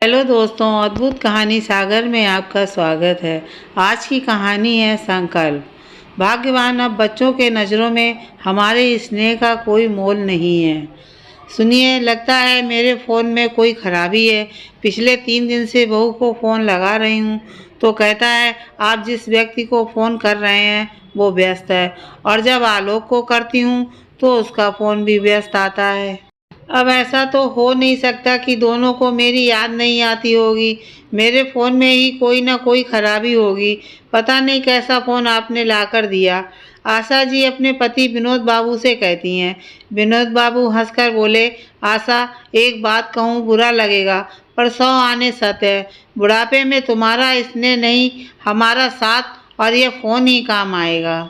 Hello दोस्तों, अद्भुत कहानी सागर में आपका स्वागत है। आज की कहानी है संकल्प। भाग्यवान। अब बच्चों के नज़रों में हमारे स्नेह का कोई मोल नहीं है। सुनिए, लगता है मेरे फ़ोन में कोई खराबी है। पिछले 3 दिन से बहू को फ़ोन लगा रही हूँ तो कहता है आप जिस व्यक्ति को फ़ोन कर रहे हैं वो व्यस्त है, और जब आलोक को करती हूँ तो उसका फ़ोन भी व्यस्त आता है। अब ऐसा तो हो नहीं सकता कि दोनों को मेरी याद नहीं आती होगी। मेरे फ़ोन में ही कोई ना कोई खराबी होगी। पता नहीं कैसा फ़ोन आपने लाकर दिया। आशा जी अपने पति विनोद बाबू से कहती हैं। विनोद बाबू हंसकर बोले, आशा, एक बात कहूँ बुरा लगेगा, पर 100 आने सत है। बुढ़ापे में तुम्हारा स्नेह नहीं, हमारा साथ और ये फ़ोन ही काम आएगा।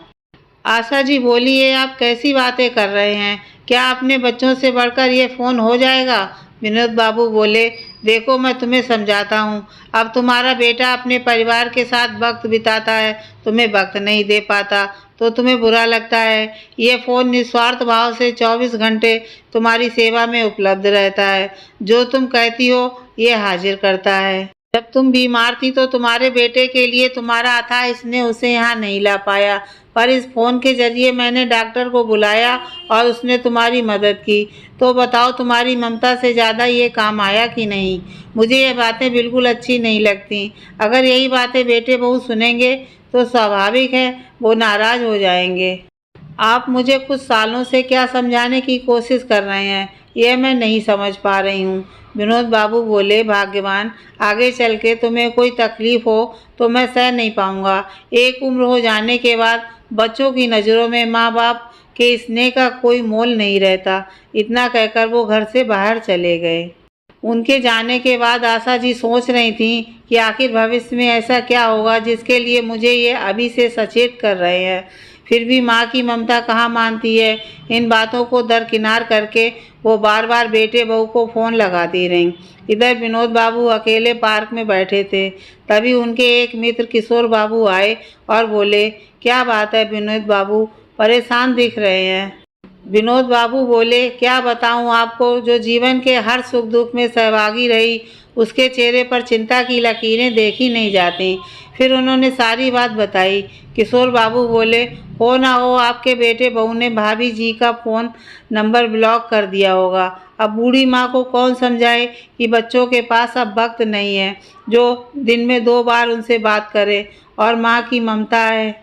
आशा जी बोली, ये आप कैसी बातें कर रहे हैं? क्या अपने बच्चों से बढ़कर ये फ़ोन हो जाएगा? विनोद बाबू बोले, देखो मैं तुम्हें समझाता हूँ। अब तुम्हारा बेटा अपने परिवार के साथ वक्त बिताता है, तुम्हें वक्त नहीं दे पाता तो तुम्हें बुरा लगता है। ये फ़ोन निस्वार्थ भाव से 24 घंटे तुम्हारी सेवा में उपलब्ध रहता है। जो तुम कहती हो ये हाजिर करता है। जब तुम बीमार थी तो तुम्हारे बेटे के लिए तुम्हारा अथाह स्नेह उसे यहाँ नहीं ला पाया, पर इस फ़ोन के ज़रिए मैंने डॉक्टर को बुलाया और उसने तुम्हारी मदद की। तो बताओ, तुम्हारी ममता से ज़्यादा ये काम आया कि नहीं? मुझे ये बातें बिल्कुल अच्छी नहीं लगती। अगर यही बातें बेटे बहू सुनेंगे तो स्वाभाविक है वो नाराज़ हो जाएंगे। आप मुझे कुछ सालों से क्या समझाने की कोशिश कर रहे हैं, यह मैं नहीं समझ पा रही हूँ। विनोद बाबू बोले, भाग्यवान, आगे चल के तुम्हें कोई तकलीफ हो तो मैं सह नहीं पाऊँगा। एक उम्र हो जाने के बाद बच्चों की नज़रों में माँ बाप के स्नेह का कोई मोल नहीं रहता। इतना कहकर वो घर से बाहर चले गए। उनके जाने के बाद आशा जी सोच रही थीं कि आखिर भविष्य में ऐसा क्या होगा जिसके लिए मुझे ये अभी से सचेत कर रहे हैं। फिर भी माँ की ममता कहाँ मानती है। इन बातों को दरकिनार करके वो बार बार बेटे बहू को फ़ोन लगाती रहीं। इधर विनोद बाबू अकेले पार्क में बैठे थे। तभी उनके एक मित्र किशोर बाबू आए और बोले, क्या बात है विनोद बाबू, परेशान दिख रहे हैं? विनोद बाबू बोले, क्या बताऊं आपको, जो जीवन के हर सुख दुख में सहभागी रही उसके चेहरे पर चिंता की लकीरें देखी नहीं जाती। फिर उन्होंने सारी बात बताई। किशोर बाबू बोले, हो ना हो आपके बेटे बहू ने भाभी जी का फ़ोन नंबर ब्लॉक कर दिया होगा। अब बूढ़ी माँ को कौन समझाए कि बच्चों के पास अब वक्त नहीं है जो दिन में 2 बार उनसे बात करे। और माँ की ममता है,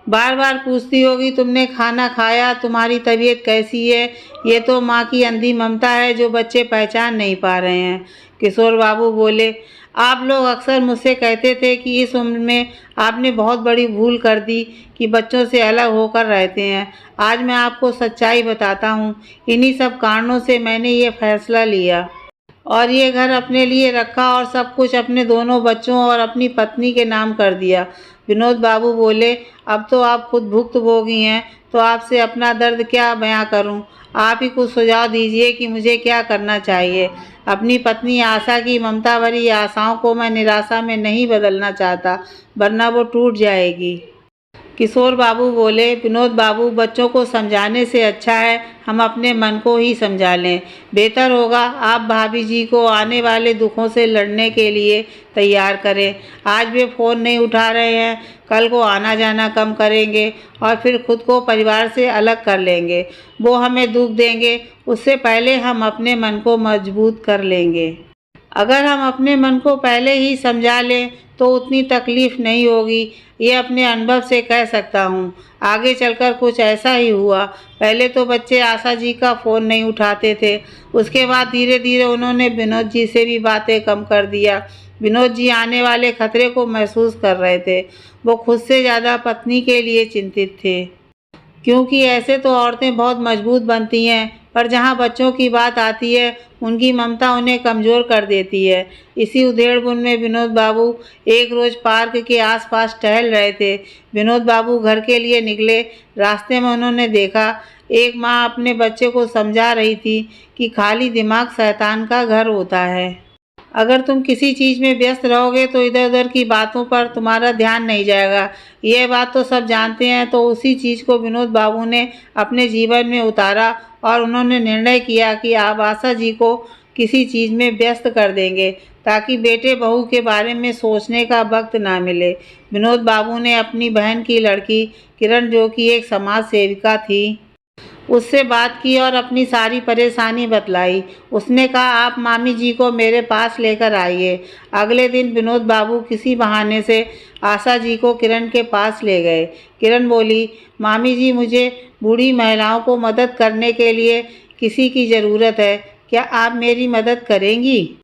बार बार पूछती होगी तुमने खाना खाया, तुम्हारी तबीयत कैसी है। ये तो माँ की अंधी ममता है जो बच्चे पहचान नहीं पा रहे हैं। किशोर बाबू बोले, आप लोग अक्सर मुझसे कहते थे कि इस उम्र में आपने बहुत बड़ी भूल कर दी कि बच्चों से अलग होकर रहते हैं। आज मैं आपको सच्चाई बताता हूँ। इन्हीं सब कारणों से मैंने ये फैसला लिया और ये घर अपने लिए रखा और सब कुछ अपने दोनों बच्चों और अपनी पत्नी के नाम कर दिया। विनोद बाबू बोले, अब तो आप खुद भुक्तभोगी हैं तो आपसे अपना दर्द क्या बयां करूं। आप ही कुछ सुझाव दीजिए कि मुझे क्या करना चाहिए। अपनी पत्नी आशा की ममता भरी आशाओं को मैं निराशा में नहीं बदलना चाहता, वरना वो टूट जाएगी। किशोर बाबू बोले, विनोद बाबू, बच्चों को समझाने से अच्छा है हम अपने मन को ही समझा लें। बेहतर होगा आप भाभी जी को आने वाले दुखों से लड़ने के लिए तैयार करें। आज वे फ़ोन नहीं उठा रहे हैं, कल को आना जाना कम करेंगे और फिर खुद को परिवार से अलग कर लेंगे। वो हमें दुख देंगे, उससे पहले हम अपने मन को मजबूत कर लेंगे। अगर हम अपने मन को पहले ही समझा लें तो उतनी तकलीफ़ नहीं होगी। ये अपने अनुभव से कह सकता हूँ। आगे चलकर कुछ ऐसा ही हुआ। पहले तो बच्चे आशा जी का फ़ोन नहीं उठाते थे। उसके बाद धीरे धीरे उन्होंने विनोद जी से भी बातें कम कर दिया। विनोद जी आने वाले खतरे को महसूस कर रहे थे। वो खुद से ज़्यादा पत्नी के लिए चिंतित थे, क्योंकि ऐसे तो औरतें बहुत मजबूत बनती हैं, पर जहाँ बच्चों की बात आती है उनकी ममता उन्हें कमज़ोर कर देती है। इसी उधेड़-बुन में विनोद बाबू एक रोज़ पार्क के आसपास टहल रहे थे। विनोद बाबू घर के लिए निकले। रास्ते में उन्होंने देखा एक माँ अपने बच्चे को समझा रही थी कि खाली दिमाग शैतान का घर होता है। अगर तुम किसी चीज़ में व्यस्त रहोगे तो इधर उधर की बातों पर तुम्हारा ध्यान नहीं जाएगा। यह बात तो सब जानते हैं। तो उसी चीज़ को विनोद बाबू ने अपने जीवन में उतारा और उन्होंने निर्णय किया कि आप आशा जी को किसी चीज़ में व्यस्त कर देंगे ताकि बेटे बहू के बारे में सोचने का वक्त ना मिले। विनोद बाबू ने अपनी बहन की लड़की किरण, जो कि एक समाज सेविका थी, उससे बात की और अपनी सारी परेशानी बतलाई। उसने कहा, आप मामी जी को मेरे पास लेकर आइए। अगले दिन विनोद बाबू किसी बहाने से आशा जी को किरण के पास ले गए। किरण बोली, मामी जी, मुझे बूढ़ी महिलाओं को मदद करने के लिए किसी की ज़रूरत है, क्या आप मेरी मदद करेंगी?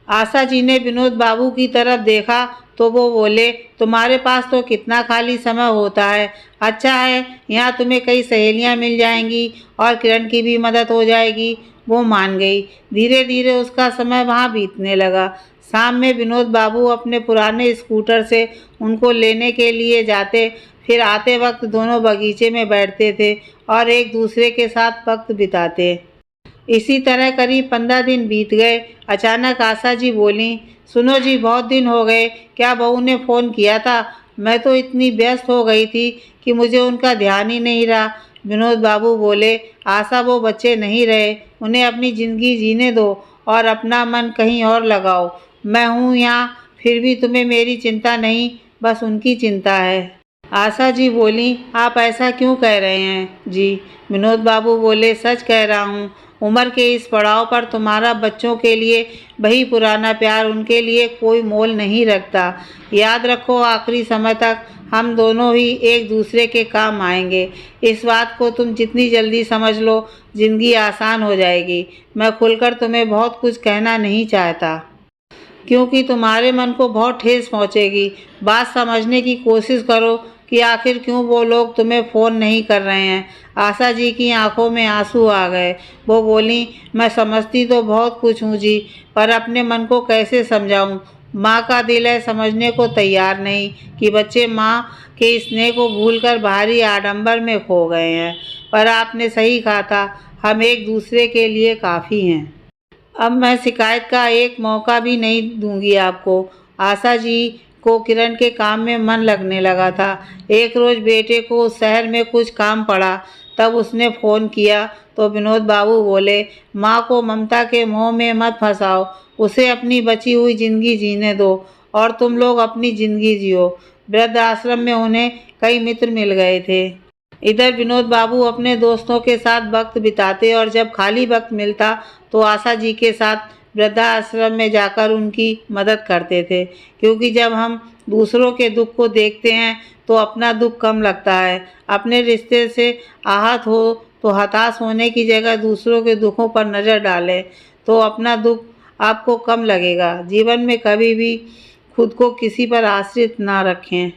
आशा जी ने विनोद बाबू की तरफ देखा तो वो बोले, तुम्हारे पास तो कितना खाली समय होता है। अच्छा है, यहाँ तुम्हें कई सहेलियाँ मिल जाएंगी और किरण की भी मदद हो जाएगी। वो मान गई। धीरे धीरे उसका समय वहाँ बीतने लगा। शाम में विनोद बाबू अपने पुराने स्कूटर से उनको लेने के लिए जाते, फिर आते वक्त दोनों बगीचे में बैठते थे और एक दूसरे के साथ वक्त बिताते। इसी तरह करीब 15 दिन बीत गए। अचानक आशा जी बोलीं, सुनो जी, बहुत दिन हो गए, क्या बहू ने फ़ोन किया था? मैं तो इतनी व्यस्त हो गई थी कि मुझे उनका ध्यान ही नहीं रहा। विनोद बाबू बोले, आशा, वो बच्चे नहीं रहे, उन्हें अपनी ज़िंदगी जीने दो और अपना मन कहीं और लगाओ। मैं हूँ यहाँ, फिर भी तुम्हें मेरी चिंता नहीं, बस उनकी चिंता है। आशा जी बोली, आप ऐसा क्यों कह रहे हैं जी? विनोद बाबू बोले, सच कह रहा हूँ। उम्र के इस पड़ाव पर तुम्हारा बच्चों के लिए वही पुराना प्यार उनके लिए कोई मोल नहीं रखता। याद रखो, आखिरी समय तक हम दोनों ही एक दूसरे के काम आएंगे। इस बात को तुम जितनी जल्दी समझ लो, ज़िंदगी आसान हो जाएगी। मैं खुलकर तुम्हें बहुत कुछ कहना नहीं चाहता, क्योंकि तुम्हारे मन को बहुत ठेस पहुंचेगी। बात समझने की कोशिश करो कि आखिर क्यों वो लोग तुम्हें फ़ोन नहीं कर रहे हैं। आशा जी की आंखों में आंसू आ गए। वो बोली, मैं समझती तो बहुत कुछ हूँ जी, पर अपने मन को कैसे समझाऊँ? माँ का दिल है, समझने को तैयार नहीं कि बच्चे माँ के स्नेह को भूलकर बाहरी आडंबर में खो गए हैं। पर आपने सही कहा था, हम एक दूसरे के लिए काफ़ी हैं। अब मैं शिकायत का एक मौका भी नहीं दूंगी आपको। आशा जी को किरण के काम में मन लगने लगा था। एक रोज़ बेटे को शहर में कुछ काम पड़ा, तब उसने फ़ोन किया तो विनोद बाबू बोले, माँ को ममता के मोह में मत फंसाओ, उसे अपनी बची हुई ज़िंदगी जीने दो और तुम लोग अपनी ज़िंदगी जियो। वृद्ध आश्रम में उन्हें कई मित्र मिल गए थे। इधर विनोद बाबू अपने दोस्तों के साथ वक्त बिताते और जब खाली वक्त मिलता तो आशा जी के साथ वृद्धाश्रम में जाकर उनकी मदद करते थे, क्योंकि जब हम दूसरों के दुख को देखते हैं तो अपना दुख कम लगता है। अपने रिश्ते से आहत हो तो हताश होने की जगह दूसरों के दुखों पर नज़र डालें तो अपना दुख आपको कम लगेगा। जीवन में कभी भी खुद को किसी पर आश्रित ना रखें।